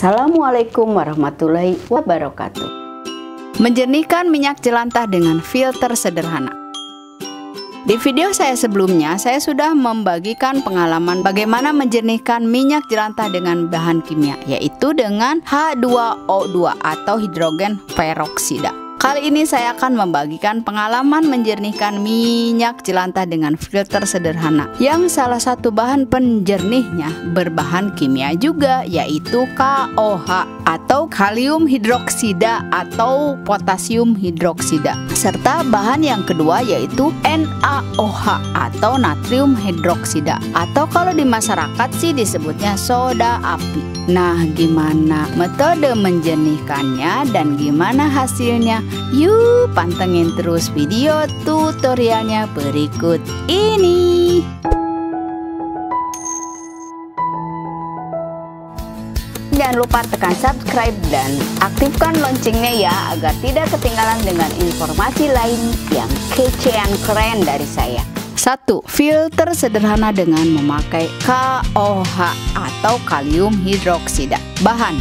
Assalamualaikum warahmatullahi wabarakatuh. Menjernihkan minyak jelantah dengan filter sederhana. Di video saya sebelumnya, saya sudah membagikan pengalaman bagaimana menjernihkan minyak jelantah dengan bahan kimia, yaitu dengan H2O2 atau hidrogen peroksida. Kali ini saya akan membagikan pengalaman menjernihkan minyak jelantah dengan filter sederhana, yang salah satu bahan penjernihnya berbahan kimia juga, yaitu KOH atau kalium hidroksida atau potasium hidroksida, serta bahan yang kedua yaitu NaOH atau natrium hidroksida, atau kalau di masyarakat sih disebutnya soda api. Nah, gimana metode menjernihkannya dan gimana hasilnya? Yuk pantengin terus video tutorialnya berikut ini. Jangan lupa tekan subscribe dan aktifkan loncengnya ya, agar tidak ketinggalan dengan informasi lain yang kece dan keren dari saya. 1. Filter sederhana dengan memakai KOH atau kalium hidroksida. Bahan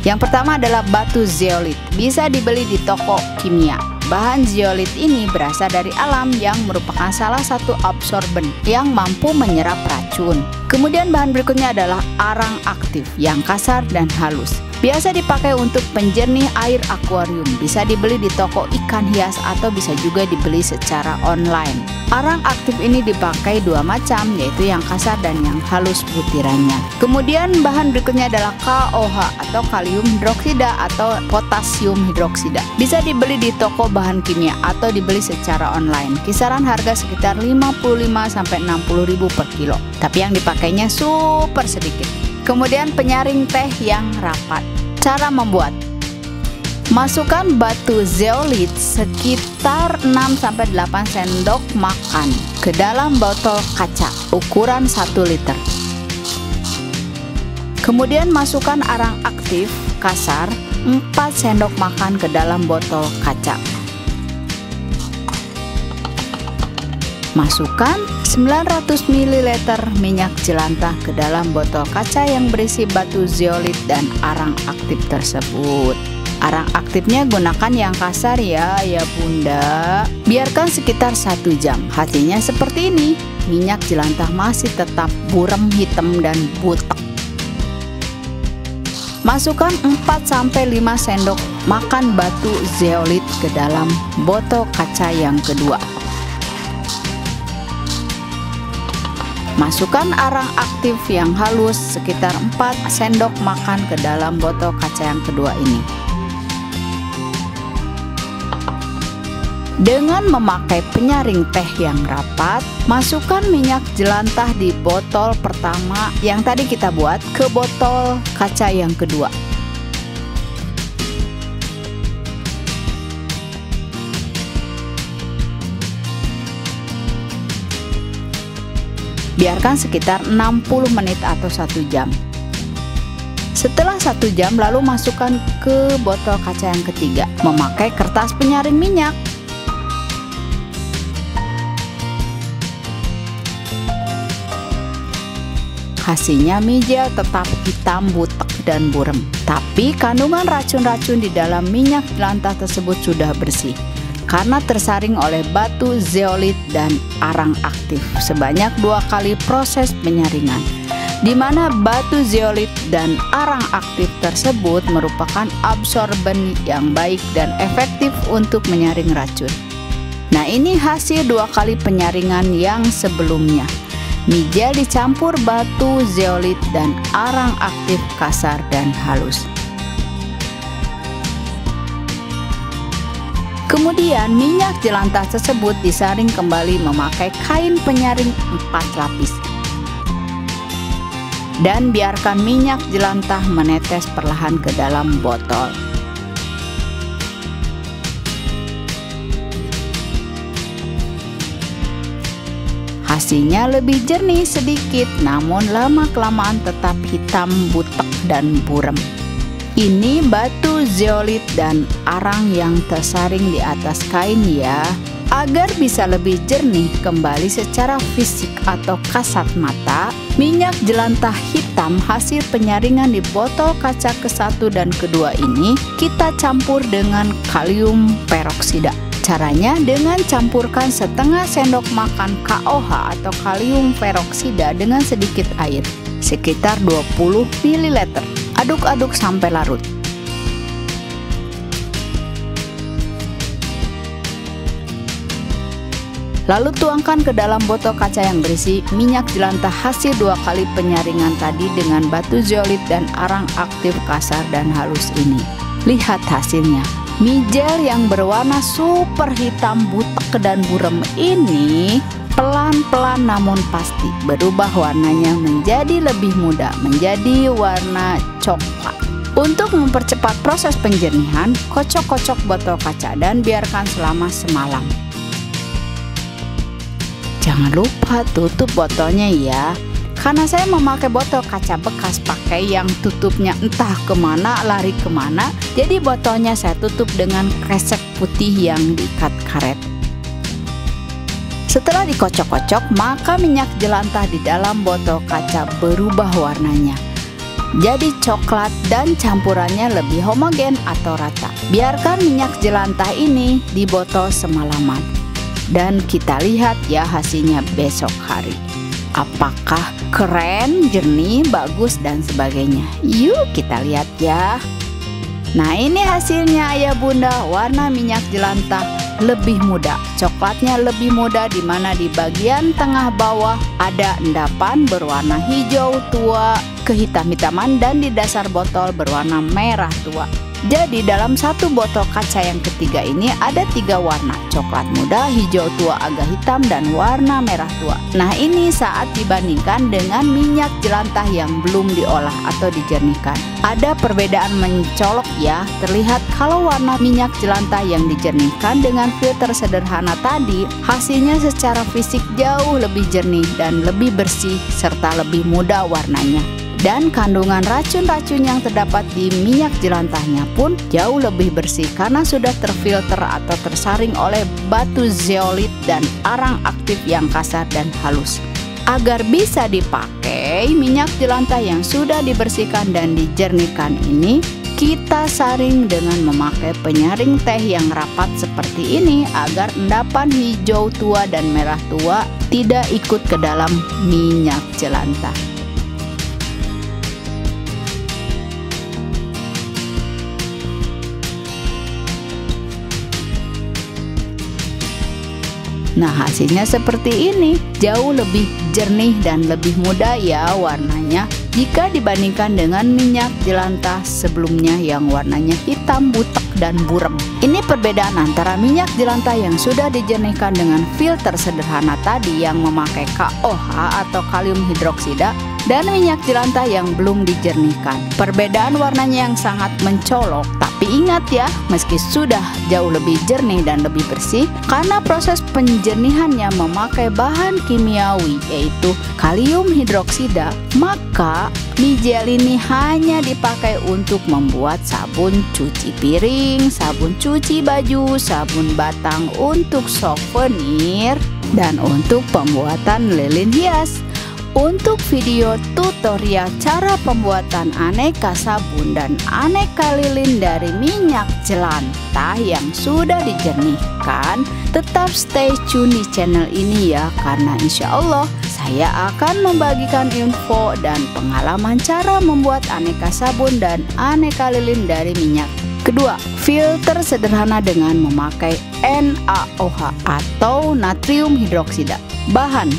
yang pertama adalah batu zeolit, bisa dibeli di toko kimia. Bahan zeolit ini berasal dari alam yang merupakan salah satu absorben yang mampu menyerap racun. Kemudian bahan berikutnya adalah arang aktif yang kasar dan halus. Biasa dipakai untuk penjernih air akuarium, bisa dibeli di toko ikan hias atau bisa juga dibeli secara online. Arang aktif ini dipakai dua macam, yaitu yang kasar dan yang halus butirannya. Kemudian bahan berikutnya adalah KOH atau kalium hidroksida atau potasium hidroksida. Bisa dibeli di toko bahan kimia atau dibeli secara online. Kisaran harga sekitar 55-60 ribu per kilo. Tapi yang dipakainya super sedikit. Kemudian penyaring teh yang rapat. Cara membuat: masukkan batu zeolit sekitar 6-8 sendok makan ke dalam botol kaca ukuran 1 liter. Kemudian masukkan arang aktif kasar 4 sendok makan ke dalam botol kaca. Masukkan 900 ml minyak jelantah ke dalam botol kaca yang berisi batu zeolit dan arang aktif tersebut. Arang aktifnya gunakan yang kasar ya bunda. Biarkan sekitar 1 jam. Hasilnya seperti ini. Minyak jelantah masih tetap buram, hitam dan butek. Masukkan 4-5 sendok makan batu zeolit ke dalam botol kaca yang kedua. Masukkan arang aktif yang halus sekitar 4 sendok makan ke dalam botol kaca yang kedua ini. Dengan memakai penyaring teh yang rapat, masukkan minyak jelantah di botol pertama yang tadi kita buat ke botol kaca yang kedua. Biarkan sekitar 60 menit atau 1 jam. Setelah 1 jam lalu masukkan ke botol kaca yang ketiga memakai kertas penyaring minyak. Hasilnya minyak tetap hitam, butek dan buram. Tapi kandungan racun-racun di dalam minyak jelantah tersebut sudah bersih karena tersaring oleh batu zeolit dan arang aktif sebanyak 2 kali proses penyaringan, di mana batu zeolit dan arang aktif tersebut merupakan absorben yang baik dan efektif untuk menyaring racun. Nah, ini hasil 2 kali penyaringan yang sebelumnya. Mijel dicampur batu zeolit dan arang aktif kasar dan halus. Kemudian minyak jelantah tersebut disaring kembali memakai kain penyaring 4 lapis. Dan biarkan minyak jelantah menetes perlahan ke dalam botol. Hasilnya lebih jernih sedikit, namun lama-kelamaan tetap hitam, butek dan buram. Ini batu zeolit dan arang yang tersaring di atas kain ya. Agar bisa lebih jernih kembali secara fisik atau kasat mata, minyak jelantah hitam hitam hasil penyaringan di botol kaca ke-1 dan kedua ini kita campur dengan kalium peroksida. Caranya dengan campurkan setengah sendok makan KOH atau kalium peroksida dengan sedikit air, sekitar 20 ml. Aduk-aduk sampai larut. Lalu tuangkan ke dalam botol kaca yang berisi minyak jelantah hasil 2 kali penyaringan tadi dengan batu zeolit dan arang aktif kasar dan halus ini. Lihat hasilnya. Mie gel yang berwarna super hitam butek dan buram ini pelan-pelan namun pasti berubah warnanya menjadi lebih muda, menjadi warna coklat. Untuk mempercepat proses penjernihan, kocok-kocok botol kaca dan biarkan selama semalam. Jangan lupa tutup botolnya ya. Karena saya memakai botol kaca bekas pakai yang tutupnya entah kemana, lari kemana, jadi botolnya saya tutup dengan kresek putih yang diikat karet. Setelah dikocok-kocok, maka minyak jelantah di dalam botol kaca berubah warnanya jadi coklat dan campurannya lebih homogen atau rata. Biarkan minyak jelantah ini di botol semalaman dan kita lihat ya hasilnya besok hari. Apakah keren, jernih, bagus, dan sebagainya? Yuk kita lihat ya. Nah ini hasilnya ayah bunda, warna minyak jelantah lebih muda, coklatnya lebih muda, di mana di bagian tengah bawah ada endapan berwarna hijau tua kehitam-hitaman dan di dasar botol berwarna merah tua. Jadi dalam satu botol kaca yang ketiga ini ada 3 warna, coklat muda, hijau tua agak hitam, dan warna merah tua. Nah ini saat dibandingkan dengan minyak jelantah yang belum diolah atau dijernihkan. Ada perbedaan mencolok ya, terlihat kalau warna minyak jelantah yang dijernihkan dengan filter sederhana tadi, hasilnya secara fisik jauh lebih jernih dan lebih bersih serta lebih muda warnanya. Dan kandungan racun-racun yang terdapat di minyak jelantahnya pun jauh lebih bersih karena sudah terfilter atau tersaring oleh batu zeolit dan arang aktif yang kasar dan halus. Agar bisa dipakai, minyak jelantah yang sudah dibersihkan dan dijernihkan ini kita saring dengan memakai penyaring teh yang rapat seperti ini agar endapan hijau tua dan merah tua tidak ikut ke dalam minyak jelantah. Nah hasilnya seperti ini, jauh lebih jernih dan lebih muda ya warnanya jika dibandingkan dengan minyak jelantah sebelumnya yang warnanya hitam butek dan buram. Ini perbedaan antara minyak jelantah yang sudah dijernihkan dengan filter sederhana tadi yang memakai KOH atau kalium hidroksida dan minyak jelantah yang belum dijernihkan. Perbedaan warnanya yang sangat mencolok, tapi ingat ya, meski sudah jauh lebih jernih dan lebih bersih, karena proses penjernihannya memakai bahan kimiawi yaitu kalium hidroksida, maka mie gel ini hanya dipakai untuk membuat sabun cuci piring, sabun cuci baju, sabun batang untuk souvenir, dan untuk pembuatan lilin hias. Untuk video tutorial cara pembuatan aneka sabun dan aneka lilin dari minyak jelantah yang sudah dijernihkan, tetap stay tune di channel ini ya, karena insya Allah saya akan membagikan info dan pengalaman cara membuat aneka sabun dan aneka lilin dari minyak. Kedua, filter sederhana dengan memakai NaOH atau natrium hidroksida. Bahan: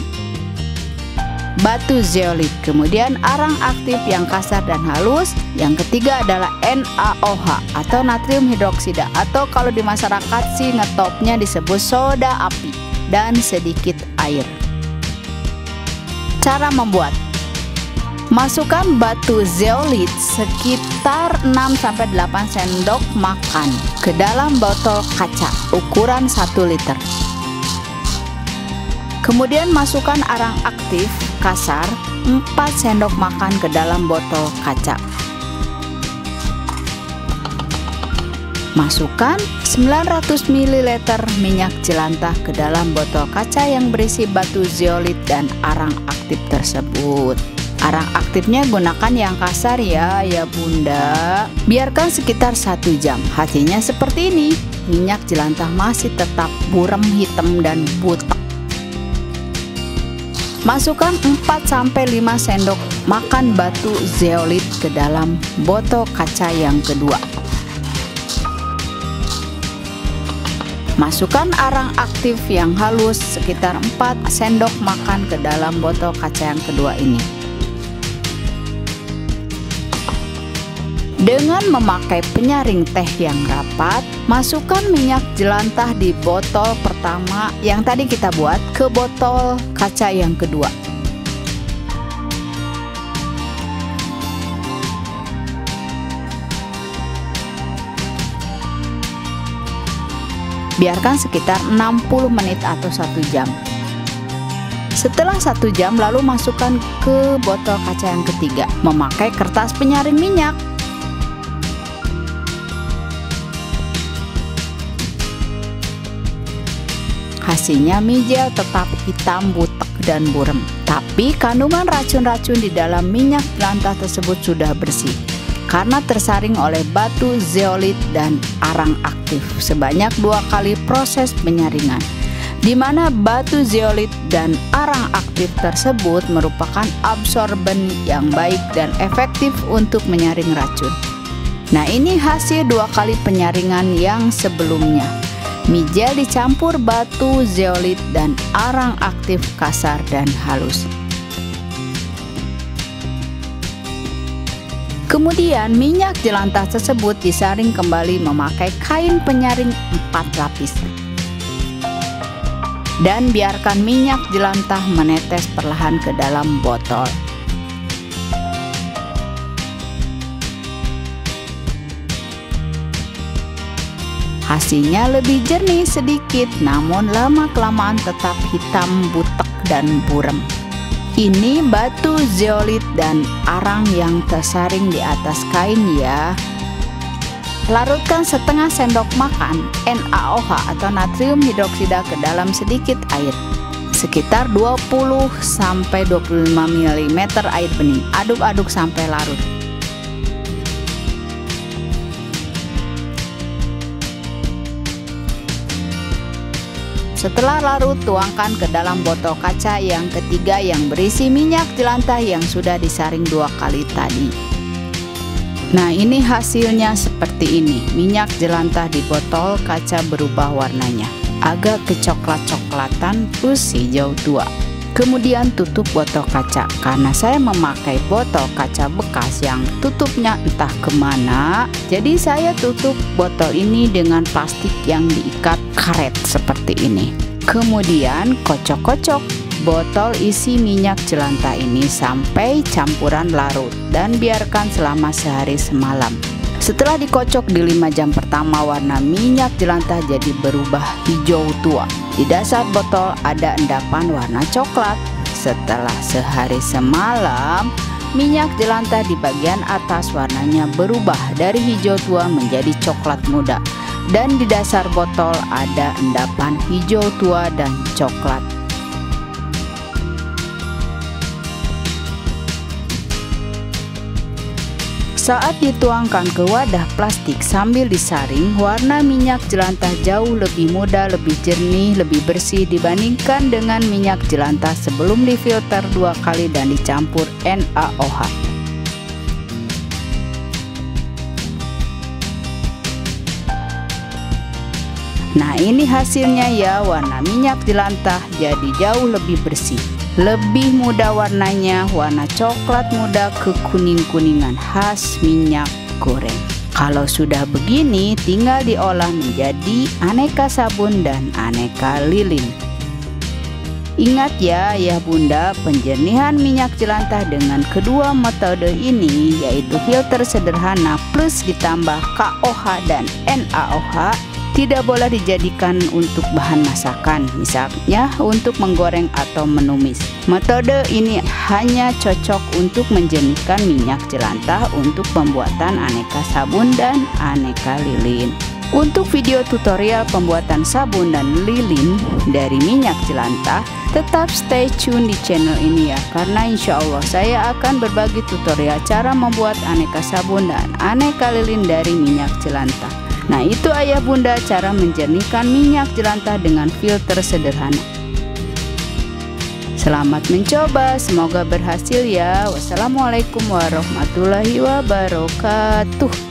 batu zeolit, kemudian arang aktif yang kasar dan halus. Yang ketiga adalah NaOH atau natrium hidroksida, atau kalau di masyarakat sih ngetopnya disebut soda api, dan sedikit air. Cara membuat: masukkan batu zeolit sekitar 6-8 sendok makan ke dalam botol kaca ukuran 1 liter. Kemudian masukkan arang aktif kasar 4 sendok makan ke dalam botol kaca. Masukkan 900 ml minyak jelantah ke dalam botol kaca yang berisi batu zeolit dan arang aktif tersebut. Arang aktifnya gunakan yang kasar ya bunda. Biarkan sekitar 1 jam. Hasilnya seperti ini. Minyak jelantah masih tetap buram, hitam, dan butek. Masukkan 4-5 sendok makan batu zeolit ke dalam botol kaca yang kedua. Masukkan arang aktif yang halus sekitar 4 sendok makan ke dalam botol kaca yang kedua ini. Dengan memakai penyaring teh yang rapat, masukkan minyak jelantah di botol pertama yang tadi kita buat ke botol kaca yang kedua. Biarkan sekitar 60 menit atau 1 jam. Setelah 1 jam lalu masukkan ke botol kaca yang ketiga memakai kertas penyaring minyak. Hasilnya mie gel tetap hitam, butek, dan buram. Tapi kandungan racun-racun di dalam minyak jelantah tersebut sudah bersih karena tersaring oleh batu zeolit dan arang aktif sebanyak 2 kali proses penyaringan, di mana batu zeolit dan arang aktif tersebut merupakan absorben yang baik dan efektif untuk menyaring racun. Nah, ini hasil 2 kali penyaringan yang sebelumnya. Mie gel dicampur batu zeolit dan arang aktif kasar dan halus. Kemudian minyak jelantah tersebut disaring kembali memakai kain penyaring 4 lapis. Dan biarkan minyak jelantah menetes perlahan ke dalam botol. Hasilnya lebih jernih sedikit, namun lama-kelamaan tetap hitam, butek, dan buram. Ini batu zeolit dan arang yang tersaring di atas kain ya. Larutkan setengah sendok makan NaOH atau natrium hidroksida ke dalam sedikit air. Sekitar 20-25 ml air bening. Aduk-aduk sampai larut. Setelah larut, tuangkan ke dalam botol kaca yang ketiga yang berisi minyak jelantah yang sudah disaring 2 kali tadi. Nah, ini hasilnya seperti ini. Minyak jelantah di botol kaca berubah warnanya, agak kecoklat-coklatan plus hijau tua. Kemudian tutup botol kaca. Karena saya memakai botol kaca bekas yang tutupnya entah kemana, jadi saya tutup botol ini dengan plastik yang diikat karet seperti ini. Kemudian kocok-kocok botol isi minyak jelantah ini sampai campuran larut dan biarkan selama sehari semalam. Setelah dikocok di 5 jam pertama, warna minyak jelantah jadi berubah hijau tua. Di dasar botol ada endapan warna coklat. Setelah sehari semalam, minyak jelantah di bagian atas warnanya berubah dari hijau tua menjadi coklat muda. Dan di dasar botol ada endapan hijau tua dan coklat. Saat dituangkan ke wadah plastik sambil disaring, warna minyak jelantah jauh lebih muda, lebih jernih, lebih bersih dibandingkan dengan minyak jelantah sebelum difilter 2 kali dan dicampur NaOH. Nah, ini hasilnya ya, warna minyak jelantah jadi jauh lebih bersih. Lebih muda warnanya, warna coklat muda kekuning-kuningan khas minyak goreng. Kalau sudah begini, tinggal diolah menjadi aneka sabun dan aneka lilin. Ingat ya bunda, penjernihan minyak jelantah dengan kedua metode ini, yaitu filter sederhana plus ditambah KOH dan NaOH, tidak boleh dijadikan untuk bahan masakan, misalnya untuk menggoreng atau menumis. Metode ini hanya cocok untuk menjernihkan minyak jelantah untuk pembuatan aneka sabun dan aneka lilin. Untuk video tutorial pembuatan sabun dan lilin dari minyak jelantah, Tetap stay tune di channel ini ya, karena insya Allah saya akan berbagi tutorial cara membuat aneka sabun dan aneka lilin dari minyak jelantah. Nah itu ayah bunda cara menjernihkan minyak jelantah dengan filter sederhana. Selamat mencoba, semoga berhasil ya. Wassalamualaikum warahmatullahi wabarakatuh.